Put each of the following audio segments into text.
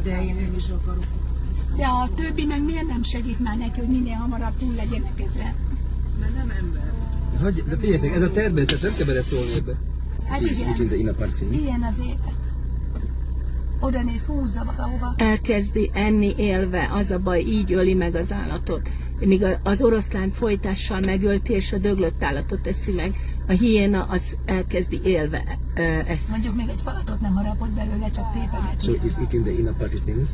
de én nem is akarok. De a többi meg miért nem segít már neki, hogy minél hamarabb túl legyenek ezzel? Mert nem ember. De figyeljetek, ez a természet, nem kell beleszólni ebbe. Hát igen, ilyen az élet. Oda néz, húzza valahova. Elkezdi enni élve, az a baj, így öli meg az állatot. Míg az oroszlán folytással megölti, és a döglött állatot teszi meg, a hiéna az elkezdi élve ezt. Mondjuk még egy falatot nem harapott belőle, csak tépegeti. So he's eating the inner party things.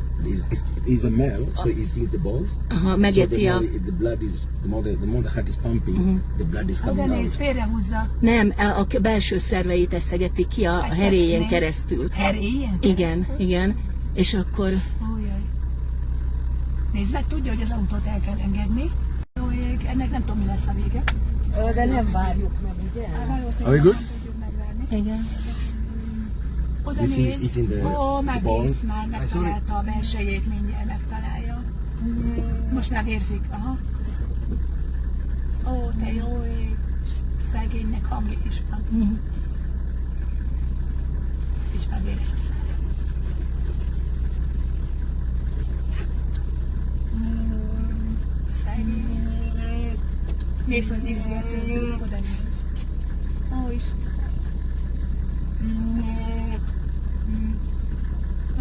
He's a male, so he's eating the balls. Aha, megeti a... The blood is, the more the heart is pumping, the blood is coming Oda néz, out. félrehúzza. Nem, a belső szerveit eszegeti ki a heréjén keresztül. Heréjén? Igen, igen. És akkor... Ójjaj. Nézd meg, tudja, hogy az autót el kell engedni. Jó ég, ennek nem tudom, mi lesz a vége. De nem várjuk meg, ugye? Are we good? Igen. Oda This is néz, eating the megész balls. már, megtalálta a belsejét, mindjárt megtalálja. Most már vérzik, aha. Ó, te jó ég, szegénynek hangja is van. És már véres a szája. Szegény. Nézd, hogy nézi a többi, oda néz. Ó, Isten.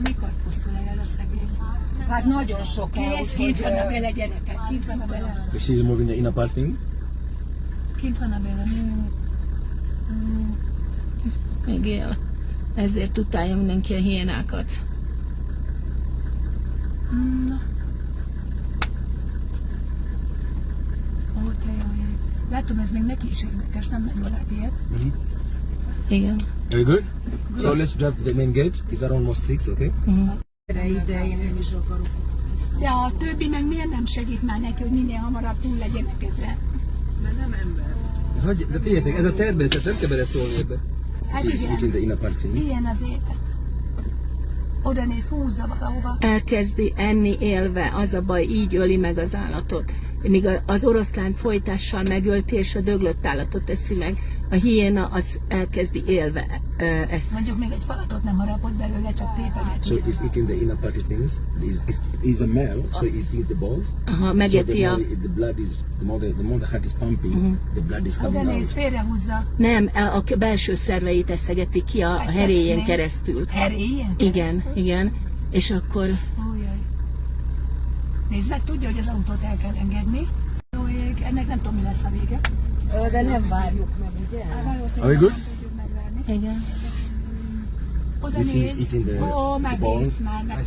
Mikor pusztul el a szegény? Hát nagyon sokáig. Kész, kint van a bele, gyerekek, kint van a bele. She's moving the inner part thing. Kint van a bele. Még él. Ezért utálja mindenki a hiénákat. Na. Ó, te jó ég. Látom, ez még neki is érdekes, nem nagyon lát ilyet. Igen. Are we good? So let's drive to the main gate. It's around almost 6, okay? De én nem is akarok. De a többi meg miért nem segít már neki, hogy minél hamarabb túl legyenek ezzel? Mert nem ember. De figyeljetek, ez a természet, nem kell beleszólni ebbe. Hát She's igen, eating the inner part things. ilyen az élet. Oda néz, húzza valahova. Elkezdi enni élve, az a baj, így öli meg az állatot. Míg az oroszlán folytással megölti, és a döglött állatot teszi meg, a hiéna az elkezdi élve ezt. Mondjuk még egy falatot nem harapott belőle, csak tépegeti. So he's eating the inner party things. He's a male, so he's eating the balls. Aha, So megeti a... the blood is, the more the heart is pumping, the blood is Oda coming néz, out. félrehúzza. Nem, a belső szerveit eszegeti ki a heréjén keresztül. Heréjén? Igen, igen. És akkor... Ójjaj. Nézd meg, tudja, hogy az autót el kell engedni. Jó ég, ennek nem tudom, mi lesz a vége. De nem várjuk meg, ugye? Are we good? Nem tudjuk megverni. Igen. Oda This is néz, eating the balls. megész már,